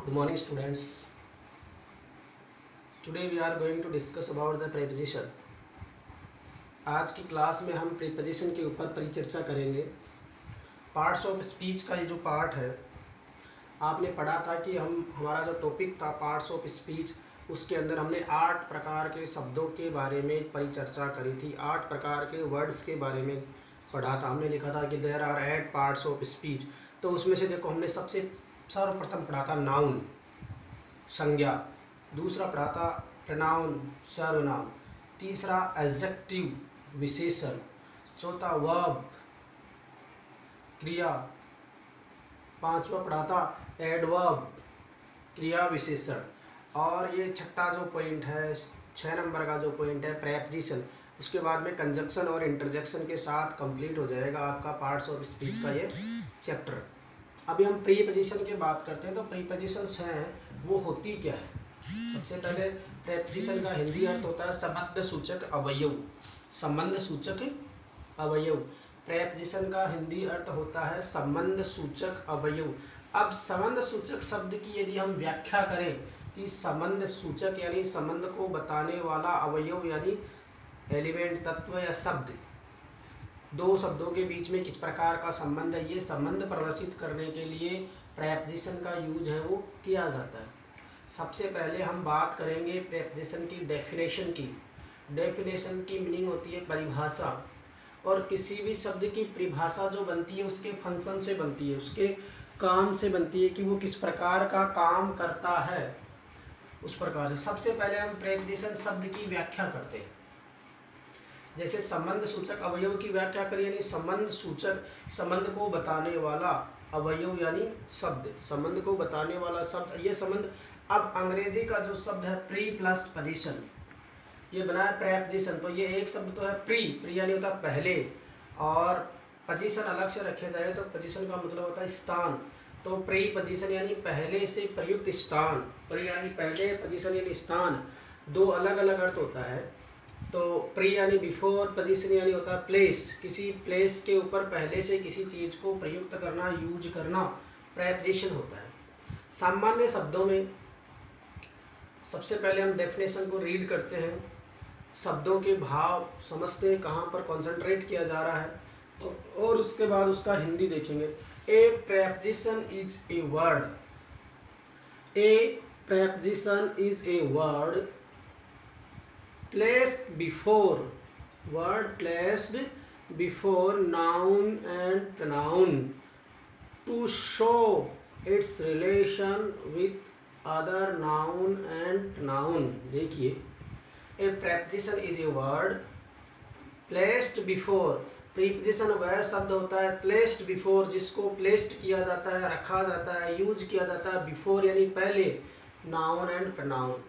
Good morning, students. Today we are going to discuss about the preposition. आज की class में हम preposition के ऊपर परिचर्चा करेंगे। पार्ट्स ऑफ स्पीच का ये जो पार्ट है, आपने पढ़ा था कि हमारा जो टॉपिक था पार्ट्स ऑफ स्पीच, उसके अंदर हमने 8 प्रकार के शब्दों के बारे में परिचर्चा करी थी। 8 प्रकार के वर्ड्स के बारे में पढ़ा था। हमने लिखा था कि there are 8 parts of speech. तो उसमें से देखो, हमने सबसे सर्वप्रथम पढ़ा था नाउन, संज्ञा। दूसरा पढ़ा था प्रनाउन, सर्वनाम। तीसरा एडजेक्टिव, विशेषण। चौथा वर्ब, क्रिया। पांचवा पढ़ा था एडवर्ब, क्रिया विशेषण। और ये छठा जो पॉइंट है, 6 नंबर का जो पॉइंट है, प्रेपोजिशन। उसके बाद में कंजक्शन और इंटरजेक्शन के साथ कंप्लीट हो जाएगा आपका पार्ट्स ऑफ स्पीच का ये चैप्टर। अभी हम प्रीपोजिशन की बात करते हैं। तो प्रीपोजिशंस हैं वो होती क्या है? सबसे पहले प्रीपोजिशन का हिंदी अर्थ होता है संबंध सूचक अवयव। संबंध सूचक अवयव। प्रीपोजिशन का हिंदी अर्थ होता है संबंध सूचक अवयव। अब संबंध सूचक शब्द की यदि हम व्याख्या करें कि संबंध सूचक यानी संबंध को बताने वाला अवयव यानी एलिमेंट, तत्व या शब्द, दो शब्दों के बीच में किस प्रकार का संबंध है, ये संबंध प्रदर्शित करने के लिए प्रीपोजिशन का यूज है वो किया जाता है। सबसे पहले हम बात करेंगे प्रीपोजिशन की डेफिनेशन की। डेफिनेशन की मीनिंग होती है परिभाषा। और किसी भी शब्द की परिभाषा जो बनती है उसके फंक्शन से बनती है, उसके काम से बनती है कि वो किस प्रकार का काम करता है, उस प्रकार से। सबसे पहले हम प्रीपोजिशन शब्द की व्याख्या करते हैं। जैसे संबंध सूचक अवयव की व्याख्या करें, यानी संबंध सूचक, संबंध को बताने वाला अवयव यानी शब्द, संबंध को बताने वाला शब्द। ये संबंध, अब अंग्रेजी का जो शब्द है प्री प्लस पोजीशन, ये बना है प्रीपोजिशन। तो ये एक शब्द तो है प्री यानी होता है पहले, और पोजीशन अलग से रखे जाए तो पोजीशन का मतलब होता है स्थान। तो प्री पोजीशन यानी पहले से प्रयुक्त स्थान, प्री यानी पहले, पोजीशन यानी स्थान, दो अलग अलग अर्थ होता है। तो प्री यानी बिफोर, पोजीशन यानी होता है प्लेस, किसी प्लेस के ऊपर पहले से किसी चीज़ को प्रयुक्त करना, यूज करना, प्रीपोजिशन होता है। सामान्य शब्दों में सबसे पहले हम डेफिनेशन को रीड करते हैं, शब्दों के भाव समझते हैं, कहाँ पर कॉन्सेंट्रेट किया जा रहा है, और उसके बाद उसका हिंदी देखेंगे। ए preposition is a word. A preposition is a word placed before, word placed before noun and pronoun to show its relation with other noun and pronoun। देखिए, a preposition is a word placed before। Preposition वह शब्द होता है placed before, जिसको placed किया जाता है, रखा जाता है, यूज किया जाता है before यानी पहले, noun and pronoun।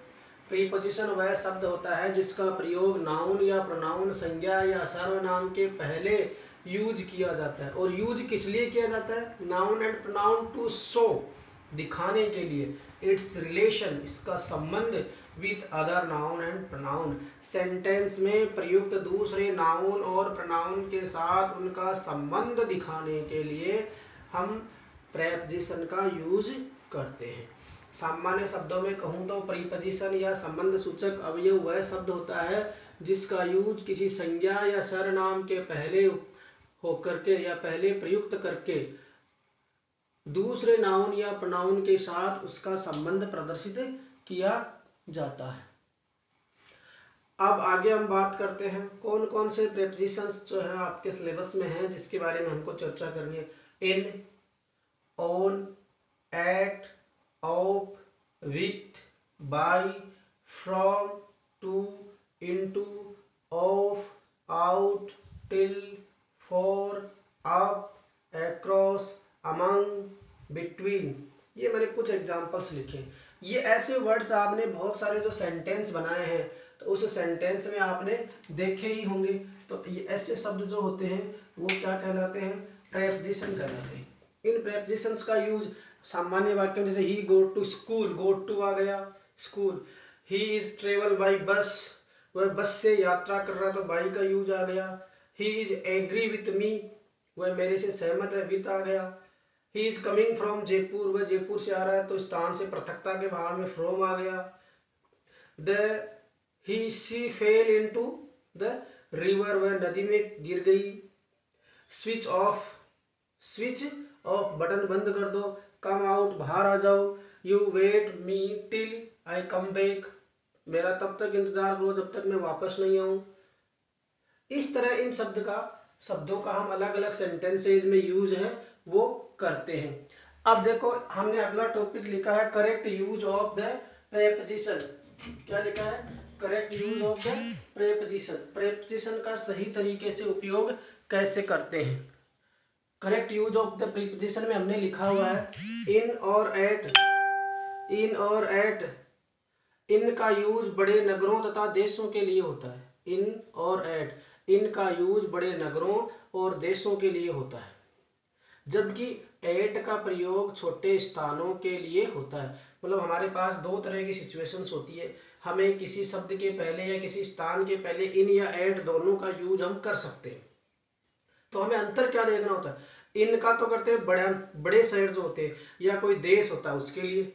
प्रीपोजिशन वह शब्द होता है जिसका प्रयोग नाउन या प्रोनाउन, संज्ञा या सर्वनाम के पहले यूज किया जाता है। और यूज किस लिए किया जाता है? Noun and pronoun to show, दिखाने के लिए, इट्स रिलेशन, इसका संबंध, with other noun and pronoun, sentence में प्रयुक्त दूसरे नाउन और प्रोनाउन के साथ उनका संबंध दिखाने के लिए हम प्रीपोजिशन का यूज करते हैं। सामान्य शब्दों में कहूँ तो प्रीपोजिशन या संबंध सूचक अवयव वह शब्द होता है जिसका यूज किसी संज्ञा या सर्वनाम के पहले होकर के या पहले प्रयुक्त करके दूसरे नाउन या प्रोनाउन के साथ उसका संबंध प्रदर्शित किया जाता है। अब आगे हम बात करते हैं कौन कौन से प्रीपोजिशंस जो है आपके सिलेबस में हैं, जिसके बारे में हमको चर्चा करनी है। In, on, at, of, with, by, from, to, into, of, out, till, for, up, across, among, between। ये मैंने कुछ एग्जांपल्स लिखे। ये ऐसे वर्ड्स आपने बहुत सारे जो सेंटेंस बनाए हैं तो उस सेंटेंस में आपने देखे ही होंगे। तो ये ऐसे शब्द जो होते हैं वो क्या कहलाते हैं? प्रीपोजिशन कहलाते हैं। इन प्रीपोजिशंस का यूज सामान्य वाक्यों जैसे he go to school, go to आ गया school. He is travel by bus, वह बस से यात्रा कर रहा तो बाई का यूज आ गया। He is agree with me, वह मेरे से सहमत है, विथ आ गया। He is coming from Jaipur, वह जयपुर से आ रहा है, तो स्थान से पृथकता के भाव में फ्रॉम आ गया। The he she fell into the river, वह नदी में गिर गई। Switch off, switch off button बंद कर दो। कम आउट, बाहर आ जाओ। You wait me till I come back, मेरा तब तक इंतजार करो जब तक मैं वापस नहीं आऊं। इस तरह इन शब्दों का हम अलग अलग सेंटेंसेज में यूज है वो करते हैं। अब देखो हमने अगला टॉपिक लिखा है correct use of the preposition. क्या लिखा है? Correct use of the preposition. Preposition का सही तरीके से उपयोग कैसे करते हैं। Correct use of the preposition में हमने लिखा हुआ है इन और एट। इन और एट, इन का यूज बड़े नगरों तथा देशों के लिए होता है। इन और एट, इन का यूज बड़े नगरों और देशों के लिए होता है, जबकि एट का प्रयोग छोटे स्थानों के लिए होता है। मतलब हमारे पास दो तरह की सिचुएशंस होती है, हमें किसी शब्द के पहले या किसी स्थान के पहले इन या एट दोनों का यूज हम कर सकते हैं। तो हमें अंतर क्या देखना होता है? इन का तो करते हैं बड़े शहर जो होते हैं या कोई देश होता है उसके लिए।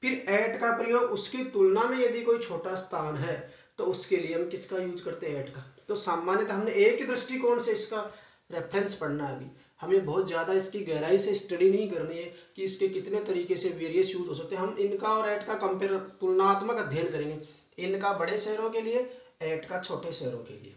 फिर एट का प्रयोग उसकी तुलना में यदि कोई छोटा स्थान है तो उसके लिए हम किसका यूज करते हैं? एट का। तो सामान्यतः हमने एक ही दृष्टिकोण से इसका रेफरेंस पढ़ना है। अभी हमें बहुत ज़्यादा इसकी गहराई से स्टडी नहीं करनी है कि इसके कितने तरीके से वेरियस यूज हो सकते हैं। हम इनका और एट का कंपेयर, तुलनात्मक अध्ययन करेंगे। इनका बड़े शहरों के लिए, एट का छोटे शहरों के लिए।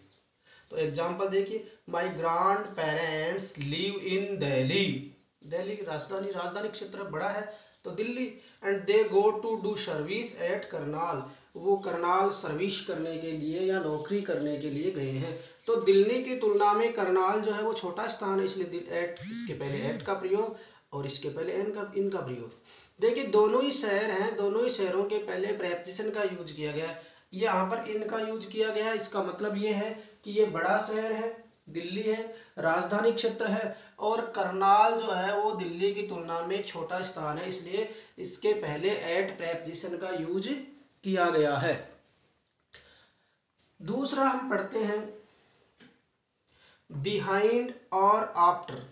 तो एग्जाम्पल देखिए, my grand parents live in Delhi. Delhi की राजधानी क्षेत्र बड़ा है तो Delhi. And they go to do service at Karnal, वो करनाल सर्विस करने के लिए या नौकरी करने के लिए गए हैं। तो दिल्ली की तुलना में करनाल जो है वो छोटा स्थान है, इसलिए एट, इसके पहले एट का प्रयोग और इसके पहले इनका प्रयोग। देखिए दोनों ही शहर हैं, दोनों ही शहरों के पहले प्रेपोजिशन का यूज किया गया है। यहाँ पर इनका यूज किया गया है, इसका मतलब ये है कि ये बड़ा शहर है, दिल्ली है, राजधानी क्षेत्र है, और करनाल जो है वो दिल्ली की तुलना में छोटा स्थान है, इसलिए इसके पहले एट प्रेपोजिशन का यूज किया गया है। दूसरा हम पढ़ते हैं बिहाइंड और आफ्टर।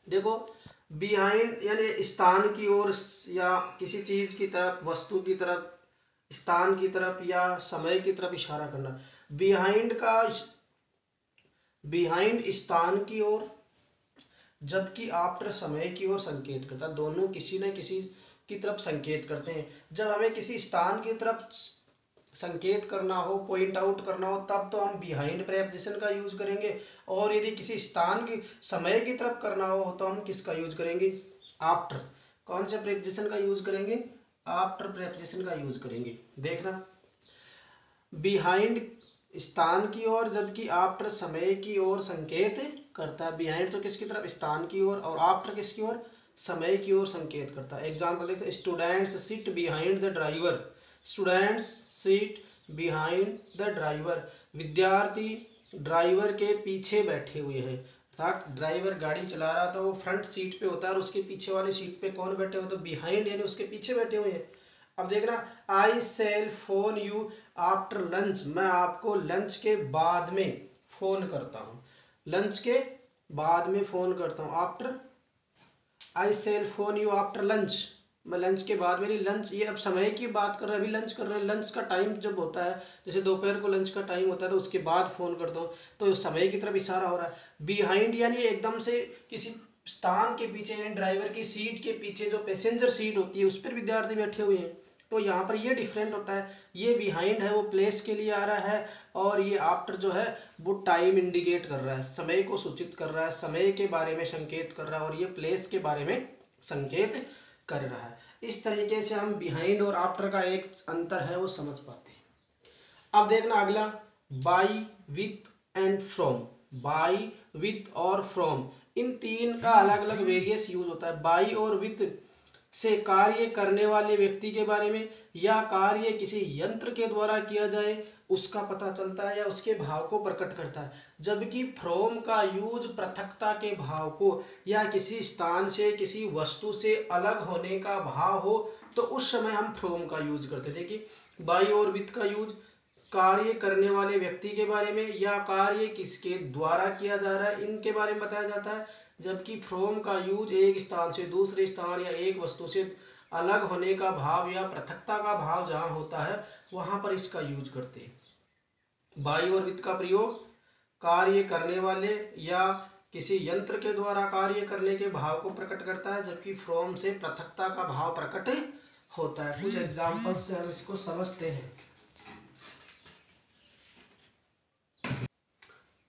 देखो बिहाइंड यानी स्थान की ओर या किसी चीज की तरफ, वस्तु की तरफ, स्थान की तरफ या समय की तरफ इशारा करना। बिहाइंड स्थान की ओर, जबकि आफ्टर समय की ओर संकेत करता है। दोनों किसी न किसी की तरफ संकेत करते हैं। जब हमें किसी स्थान की तरफ संकेत करना हो, पॉइंट आउट करना हो, तब तो हम बिहाइंड प्रेपोजिशन का यूज करेंगे, और यदि किसी स्थान की समय की तरफ करना हो तो हम किसका यूज करेंगे? आफ्टर। कौन से प्रेपोजिशन का यूज करेंगे? आफ्टर प्रेपोजिशन का यूज करेंगे। देखना, बिहाइंड स्थान की ओर, जबकि आफ्टर समय की ओर संकेत करता है। बिहाइंड तो किसकी तरफ? स्थान की ओर, और आफ्टर किसकी ओर? समय की ओर संकेत करता है। एग्जाम्पल देखते हैं, students sit behind the driver. Students sit behind the driver, विद्यार्थी ड्राइवर के पीछे बैठे हुए हैं। अर्थात ड्राइवर गाड़ी चला रहा था, वो फ्रंट सीट पे होता है, और उसके पीछे वाली सीट पे कौन बैठे हुए? तो बिहाइंड यानी उसके पीछे बैठे हुए हैं। अब देखना, I shall phone you after lunch, मैं आपको लंच के बाद में फोन करता हूँ। लंच के बाद में फोन करता हूँ, after. I shall phone you after lunch, मैं लंच के बाद, मेरी लंच, ये अब समय की बात कर रहे हैं, अभी लंच कर रहे हैं। लंच का टाइम जब होता है, जैसे दोपहर को लंच का टाइम होता है, तो उसके बाद फ़ोन करता हूँ, तो समय की तरफ इशारा हो रहा है। बिहाइंड यानी एकदम से किसी स्थान के पीछे, यानी ड्राइवर की सीट के पीछे जो पैसेंजर सीट होती है उस पर विद्यार्थी बैठे हुए हैं। तो यहाँ पर ये डिफरेंट होता है, ये बिहाइंड है वो प्लेस के लिए आ रहा है, और ये आफ्टर जो है वो टाइम इंडिकेट कर रहा है, समय को सूचित कर रहा है, समय के बारे में संकेत कर रहा है, और ये प्लेस के बारे में संकेत कर रहा है। इस तरीके से हम बिहाइंड और आफ्टर का एक अंतर है वो समझ पाते हैं। अब देखना अगला, by, with and from. By, with और फ्रॉम, इन तीन का अलग अलग वेरियस यूज होता है। बाई और विथ से कार्य करने वाले व्यक्ति के बारे में, या कार्य किसी यंत्र के द्वारा किया जाए उसका पता चलता है या उसके भाव को प्रकट करता है। जबकि फ्रॉम का यूज पृथकता के भाव को, या किसी स्थान से, किसी वस्तु से अलग होने का भाव हो, तो उस समय हम फ्रॉम का यूज करते। देखिए बाई और विथ का यूज कार्य करने वाले व्यक्ति के बारे में या कार्य किसके द्वारा किया जा रहा है इनके बारे में बताया जाता है। जबकि फ्रॉम का यूज एक स्थान से दूसरे स्थान या एक वस्तु से अलग होने का भाव या पृथकता का भाव जहाँ होता है वहाँ पर इसका यूज करते हैं। बाई और विथ का प्रयोग कार्य करने वाले या किसी यंत्र के द्वारा कार्य करने के भाव को प्रकट करता है, जबकि फ्रॉम से पृथकता का भाव प्रकट होता है। कुछ एग्जाम्पल से हम इसको समझते हैं।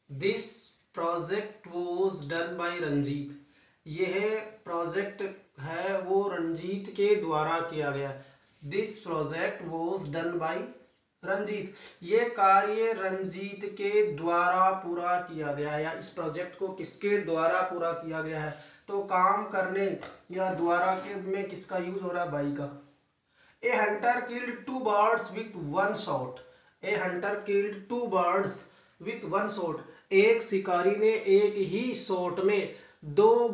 This project was done by Ranjit. यह प्रोजेक्ट है वो रंजीत के द्वारा किया गया। This project was done by Ranjit. ये कार्य रंजीत के द्वारा पूरा किया गया है, या इस प्रोजेक्ट को किसके द्वारा पूरा किया गया है। तो काम करने या द्वारा के में किसका यूज हो रहा है, बाई का। ए Hunter killed 2 birds with 1 shot. A Hunter killed 2 birds with 1 shot. एक शिकारी ने एक ही शॉट में 2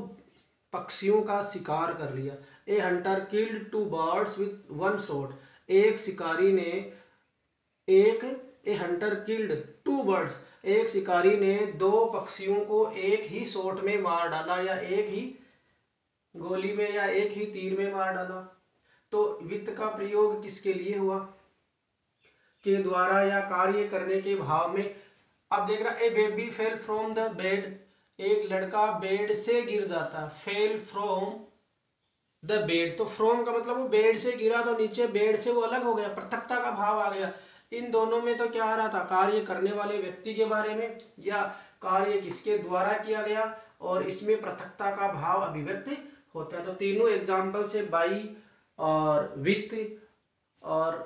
पक्षियों का शिकार कर लिया। ए Hunter killed 2 birds with 1 shot. एक शिकारी ने ए हंटर किल्ड 2 बर्ड्स। एक शिकारी ने 2 पक्षियों को एक ही शॉट में मार डाला, या एक ही गोली में या एक ही तीर में मार डाला। तो वित्त का प्रयोग किसके लिए हुआ, के द्वारा या कार्य करने के भाव में। अब देख रहा, a baby fell from the bed. एक लड़का बेड से गिर जाता है। फेल फ्रॉम द बेड, तो फ्रॉम का मतलब वो बेड से गिरा तो नीचे बेड से वो अलग हो गया, पृथकता का भाव आ गया। इन दोनों में तो क्या आ रहा था, कार्य करने वाले व्यक्ति के बारे में या कार्य किसके द्वारा किया गया, और इसमें पृथकता का भाव अभिव्यक्त होता है। तो तीनों एग्जाम्पल से बाई और विथ और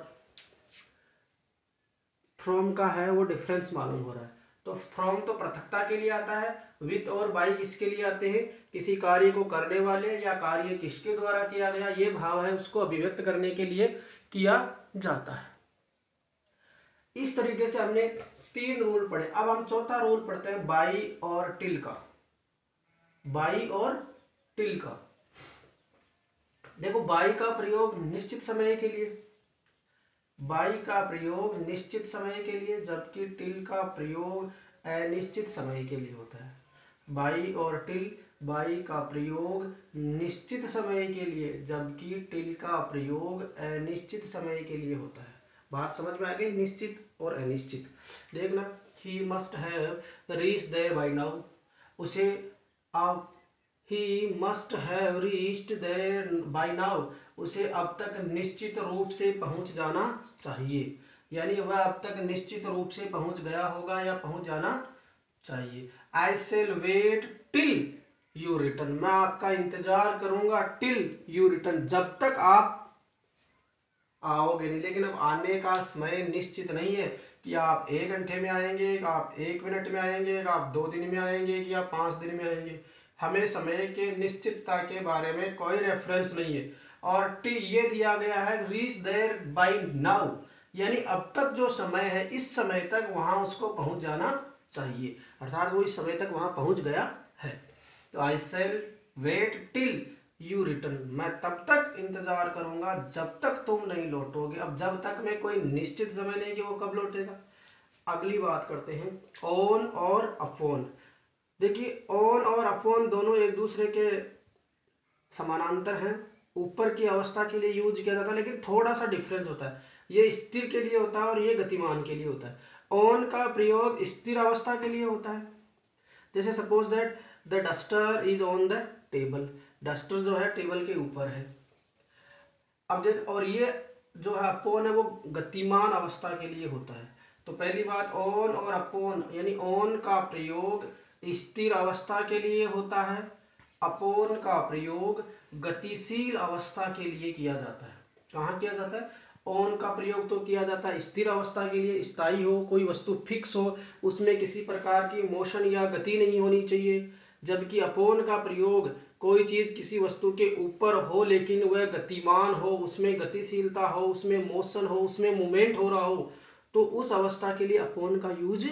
फ्रॉम का है वो डिफरेंस मालूम हो रहा है। तो फ्रॉम तो पृथकता के लिए आता है, विथ और बाई किसके लिए आते हैं, किसी कार्य को करने वाले या कार्य किसके द्वारा किया गया ये भाव है उसको अभिव्यक्त करने के लिए किया जाता है। इस तरीके से हमने 3 रूल पढ़े। अब हम चौथा रूल पढ़ते हैं, बाई और टिल का। बाई और टिल का देखो, बाई का प्रयोग निश्चित समय के लिए, बाई का प्रयोग निश्चित समय के लिए, जबकि टिल का प्रयोग अनिश्चित समय के लिए होता है। बाई और टिल, बाई का प्रयोग निश्चित समय के लिए, जबकि टिल का प्रयोग अनिश्चित समय के लिए होता है। बात समझ में आ गई, निश्चित और अनिश्चित। देखना, he must have reached there by now. उसे अब he must have reached there by now, उसे अब तक निश्चित रूप से पहुंच जाना चाहिए, यानी वह अब तक निश्चित रूप से पहुंच गया होगा या पहुंच जाना चाहिए। आई शैल वेट टिल यू रिटर्न, मैं आपका इंतजार करूंगा टिल यू रिटर्न, जब तक आप आओगे नहीं। लेकिन अब आने का समय निश्चित नहीं है कि आप 1 घंटे में आएंगे, कि आप 1 मिनट में आएंगे, कि आप 2 दिन में आएंगे, कि आप 5 दिन में आएंगे। हमें समय के निश्चितता के बारे में कोई रेफरेंस नहीं है। और टी ये दिया गया है रीच देयर बाय नाउ, यानी अब तक जो समय है इस समय तक वहां उसको पहुंच जाना चाहिए, अर्थात वो इस समय तक वहां पहुंच गया है। तो आई शैल वेट टिल यू रिटर्न, मैं तब तक इंतजार करूंगा जब तक तुम नहीं लौटोगे। अब जब तक में कोई निश्चित समय नहीं कि वो कब लौटेगा। अगली बात करते हैं, ऑन और अपॉन। देखिए, ऑन और अपॉन दोनों एक दूसरे के समानांतर हैं, ऊपर की अवस्था के लिए यूज किया जाता है, लेकिन थोड़ा सा डिफरेंस होता है। ये स्थिर के लिए होता है और ये गतिमान के लिए होता है। ऑन का प्रयोग स्थिर अवस्था के लिए होता है, जैसे suppose that the duster is on the table, duster जो है टेबल के ऊपर है। अब देख, और ये जो है अपॉन है वो गतिमान अवस्था के लिए होता है। तो पहली बात, ऑन और अपॉन, यानी ऑन का प्रयोग स्थिर अवस्था के लिए होता है, अपॉन का प्रयोग गतिशील अवस्था के लिए किया जाता है। कहाँ किया जाता है, ऑन का प्रयोग तो किया जाता है स्थिर अवस्था के लिए, स्थायी हो, कोई वस्तु फिक्स हो, उसमें किसी प्रकार की मोशन या गति नहीं होनी चाहिए। जबकि अपॉन का प्रयोग कोई चीज़ किसी वस्तु के ऊपर हो लेकिन वह गतिमान हो, उसमें गतिशीलता हो, उसमें मोशन हो, उसमें मूवमेंट हो रहा हो, तो उस अवस्था के लिए अपॉन का यूज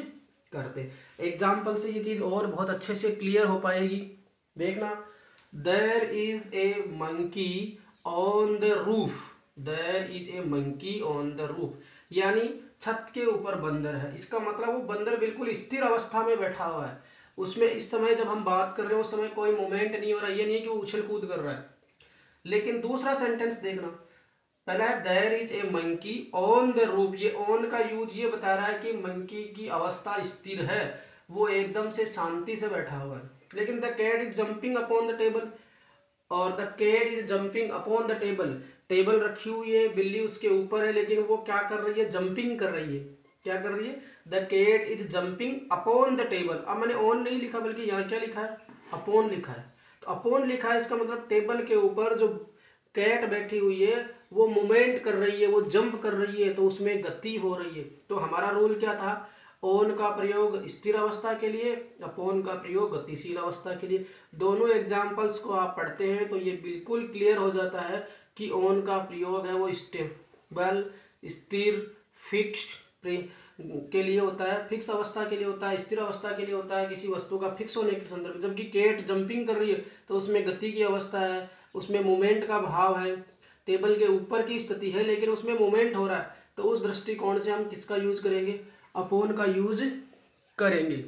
करते। एग्जाम्पल से ये चीज़ और बहुत अच्छे से क्लियर हो पाएगी। देखना, there is a monkey on the roof, there is a monkey on the roof, यानी छत के ऊपर बंदर है। इसका मतलब वो बंदर बिल्कुल स्थिर अवस्था में बैठा हुआ है, उसमें इस समय जब हम बात कर रहे हैं उस समय कोई मोमेंट नहीं हो रहा, ये नहीं है कि वो उछल कूद कर रहा है। लेकिन दूसरा सेंटेंस देखना, पहला है there is a monkey on the roof. ये ऑन का यूज ये बता रहा है कि मंकी की अवस्था स्थिर है, वो एकदम से शांति से बैठा हुआ है। लेकिन the cat is jumping upon the table, और the cat is jumping upon the table, table रखी हुई है, बिल्ली उसके ऊपर है, लेकिन वो क्या कर रही है, जंपिंग कर रही है। क्या कर रही है, the cat is jumping upon the table. अब मैंने ऑन नहीं लिखा बल्कि यहाँ क्या लिखा है, अपॉन लिखा है। तो अपॉन लिखा है, इसका मतलब टेबल के ऊपर जो कैट बैठी हुई है वो मूवमेंट कर रही है, वो जंप कर रही है, तो उसमें गति हो रही है। तो हमारा रूल क्या था, ऑन का प्रयोग स्थिर अवस्था के लिए, अपॉन का प्रयोग गतिशील अवस्था के लिए। दोनों एग्जाम्पल्स को आप पढ़ते हैं तो ये बिल्कुल क्लियर हो जाता है कि ऑन का प्रयोग है वो स्टेबल, स्थिर, फिक्स के लिए होता है, फिक्स अवस्था के लिए होता है, स्थिर अवस्था के लिए होता है, किसी वस्तु का फिक्स होने के संदर्भ में। जबकि कैट जंपिंग कर रही है तो उसमें गति की अवस्था है, उसमें मूवमेंट का भाव है, टेबल के ऊपर की स्थिति है लेकिन उसमें मूवमेंट हो रहा है। तो उस दृष्टिकोण से हम किसका यूज करेंगे, अपॉन का यूज करेंगे।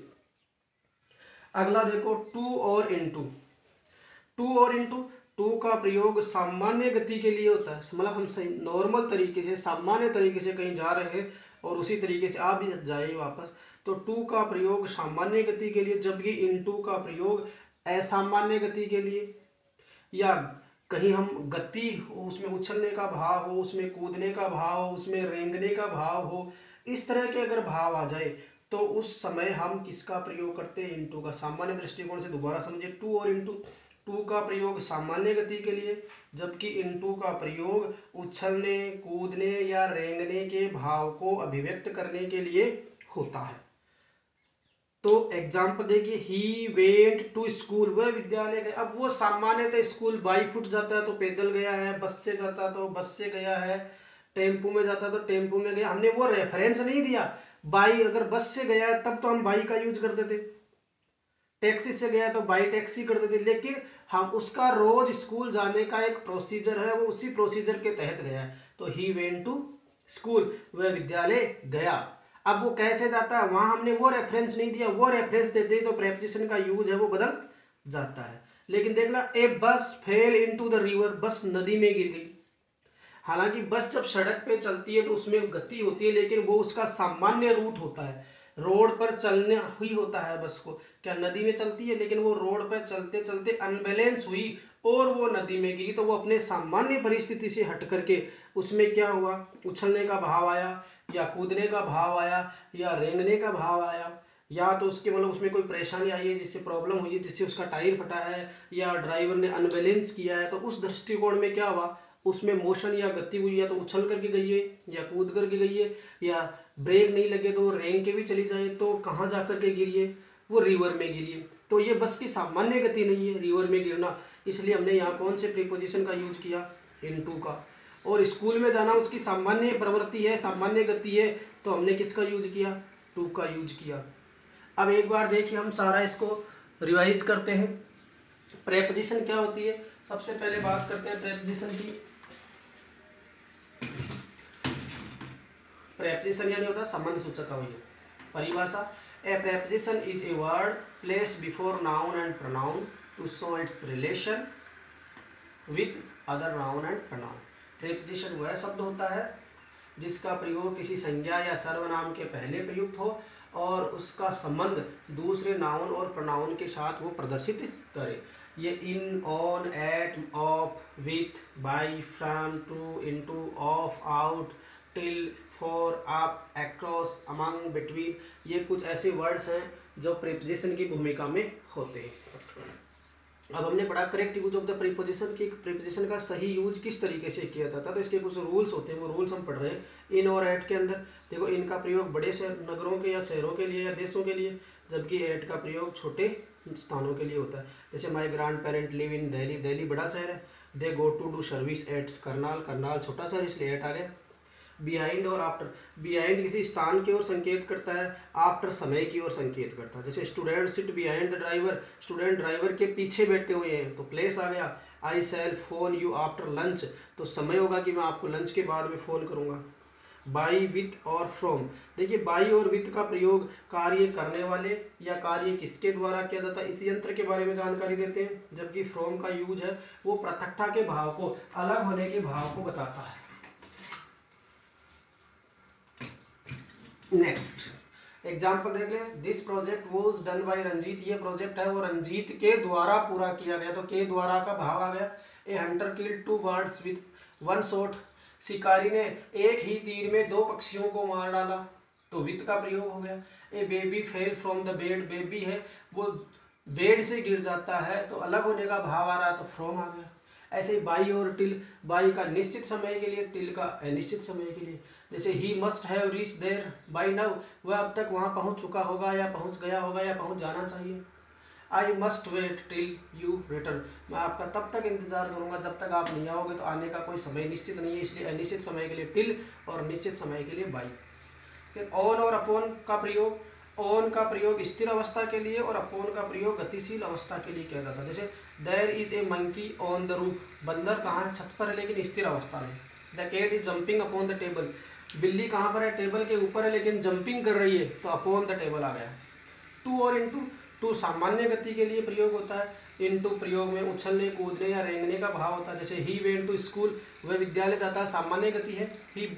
अगला देखो टू और इनटू। टू और इनटू, टू का प्रयोग सामान्य गति के लिए होता है, मतलब हम सही नॉर्मल तरीके से सामान्य तरीके से कहीं जा रहे हैं और उसी तरीके से आप भी जाइए वापस, तो टू का प्रयोग सामान्य गति के लिए, जबकि इनटू का प्रयोग असामान्य गति के लिए, या कहीं हम गति उसमें उछलने का भाव हो, उसमें कूदने का भाव हो, उसमें रेंगने का भाव हो, इस तरह के अगर भाव आ जाए तो उस समय हम किसका प्रयोग करते हैं, इनटू का। सामान्य दृष्टिकोण से दोबारा समझिए, टू और इनटू, टू का प्रयोग सामान्य गति के लिए, जबकि इनटू का प्रयोग उछलने, कूदने या रेंगने के भाव को अभिव्यक्त करने के लिए होता है। तो एग्जाम्पल देखिए, ही वेंट टू स्कूल, वह विद्यालय गया। अब वो सामान्यतः स्कूल बाई फुट जाता है तो पैदल गया है, बस से जाता तो बस से गया है, टेम्पो में जाता तो टेम्पो में गया। हमने वो रेफरेंस नहीं दिया, बाई अगर बस से गया है तब तो हम बाई का यूज करते थे, टैक्सी से गया तो बाई टैक्सी करते थे, लेकिन हम उसका रोज स्कूल जाने का एक प्रोसीजर है, वो उसी प्रोसीजर के तहत गया है। तो ही वेंट टू स्कूल, वह विद्यालय गया। अब वो कैसे जाता है, वहां हमने वो रेफरेंस नहीं दिया, वो रेफरेंस देते तो प्रेपोजिशन का यूज है वो बदल जाता है। लेकिन देखना, ए बस फेल इनटू द रिवर, बस नदी में गिर गई। हालांकि बस जब सड़क पे चलती है तो उसमें गति होती है, लेकिन वो उसका सामान्य रूट होता है, रोड पर चलने ही होता है बस को। क्या नदी में चलती है, लेकिन वो रोड पर चलते चलते अनबैलेंस हुई और वो नदी में गिरी, तो वो अपने सामान्य परिस्थिति से हट करके उसमें क्या हुआ, उछलने का भाव आया, या कूदने का भाव आया, या रेंगने का भाव आया, या तो उसके मतलब उसमें कोई परेशानी आई है जिससे प्रॉब्लम हुई है, जिससे उसका टायर फटा है, या ड्राइवर ने अनबैलेंस किया है। तो उस दृष्टिकोण में क्या हुआ, उसमें मोशन या गति हुई, या तो उछल करके गई है या कूद करके गई है, या ब्रेक नहीं लगे तो रेंग के भी चली जाए, तो कहाँ जा करके गिरी है, वो रिवर में गिरी है। तो ये बस की सामान्य गति नहीं है रिवर में गिरना, इसलिए हमने यहाँ कौन से प्रीपोजिशन का यूज किया, इनटू का। और स्कूल में जाना उसकी सामान्य प्रवृत्ति है, सामान्य गति है, तो हमने किसका यूज किया, टू का यूज किया। अब एक बार देखिए हम सारा इसको रिवाइज करते हैं। प्रेपोजिशन क्या होती है, सबसे पहले बात करते हैं प्रेपोजिशन की। प्रेपोजिशन यानी होता है संबंध सूचक अवयव। परिभाषा, a preposition is a word placed before noun and pronoun to show its relation with other noun and pronoun. Preposition वह शब्द होता है जिसका प्रयोग किसी संज्ञा या सर्वनाम के पहले प्रयुक्त हो और उसका संबंध दूसरे नाउन और प्रोनाउन के साथ वो प्रदर्शित करे। ये in, on, at, of, with, by, from, to, into, of, out, till, for, up, across, among, between, ये कुछ ऐसे वर्ड्स हैं जो प्रीपोजिशन की भूमिका में होते हैं। अब हमने पढ़ा correct use of the preposition की, प्रीपोजिशन का सही यूज किस तरीके से किया जाता है, तो इसके कुछ रूल्स होते हैं, वो रूल्स हम पढ़ रहे हैं। इन और एट के अंदर देखो, इनका प्रयोग बड़े शहर नगरों के या शहरों के लिए या देशों के लिए, जबकि एट का प्रयोग छोटे स्थानों के लिए होता है। जैसे my grand parent live in Delhi, Delhi बड़ा शहर है। They go to do service at Karnal, Karnal छोटा शहर इसलिए एट आ गया। बिहाइंड और आफ्टर, बिहाइंड किसी स्थान की ओर संकेत करता है, आफ्टर समय की ओर संकेत करता है। जैसे student sit behind the driver, student driver के पीछे बैठे हुए हैं तो प्लेस आ गया। I shall phone you after lunch, तो समय होगा कि मैं आपको लंच के बाद में फ़ोन करूँगा। बाई, विथ और फ्रॉम। देखिए बाई और विथ का प्रयोग कार्य करने वाले या कार्य किसके द्वारा किया जाता है इस यंत्र के बारे में जानकारी देते हैं, जबकि फ्रॉम का यूज है वो पृथकता के भाव को, अलग होने के भाव को बताता है। नेक्स्ट एग्जाम्पल देख लें। This project was done by Ranjit. ये प्रोजेक्ट है वो रंजीत के द्वारा पूरा किया गया, तो के द्वारा का भाव आ गया। ए Hunter killed 2 birds with 1 shot. शिकारी ने एक ही तीर में 2 पक्षियों को मार डाला, तो विथ का प्रयोग हो गया। A baby fell from the bed. Baby है वो बेड से गिर जाता है, तो अलग होने का भाव आ रहा है, तो फ्रॉम आ गया। ऐसे ही बाई और टिल, बाई का निश्चित समय के लिए, टिल का अनिश्चित समय के लिए। जैसे he must have reach there by now, वह अब तक वहाँ पहुँच चुका होगा या पहुँच गया होगा या पहुँच जाना चाहिए। I must wait till you return. मैं आपका तब तक इंतजार करूँगा जब तक आप नहीं आओगे, तो आने का कोई समय निश्चित नहीं है, इसलिए अनिश्चित समय के लिए टिल और निश्चित समय के लिए बाई। फिर ऑन और अपॉन का प्रयोग। ऑन का प्रयोग स्थिर अवस्था के लिए और अपॉन का प्रयोग गतिशील अवस्था के लिए किया जाता है। जैसे there is a monkey on the roof. बंदर कहाँ है, छत पर है लेकिन स्थिर अवस्था में। The cat is jumping upon the table. बिल्ली कहाँ पर है, टेबल के ऊपर है लेकिन जंपिंग कर रही है, तो अपॉन द टेबल आ गया। टू और इनटू। टू सामान्य गति के लिए प्रयोग होता है, इनटू प्रयोग में उछलने कूदने या रेंगने का भाव होता है। जैसे ही वेंट टू स्कूल, वह विद्यालय जाता है, सामान्य गति है। ही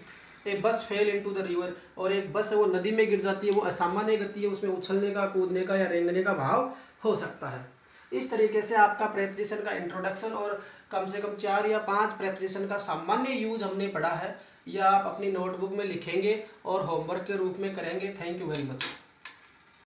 ए बस फेल इनटू द रिवर। और एक बस है वो नदी में गिर जाती है, वो असामान्य गति है, उसमें उछलने का कूदने का या रेंगने का भाव हो सकता है। इस तरीके से आपका प्रेपोजिशन का इंट्रोडक्शन और कम से कम 4 या 5 प्रेपोजिशन का सामान्य यूज हमने पढ़ा है। यह आप अपनी नोटबुक में लिखेंगे और होमवर्क के रूप में करेंगे। Thank you very much.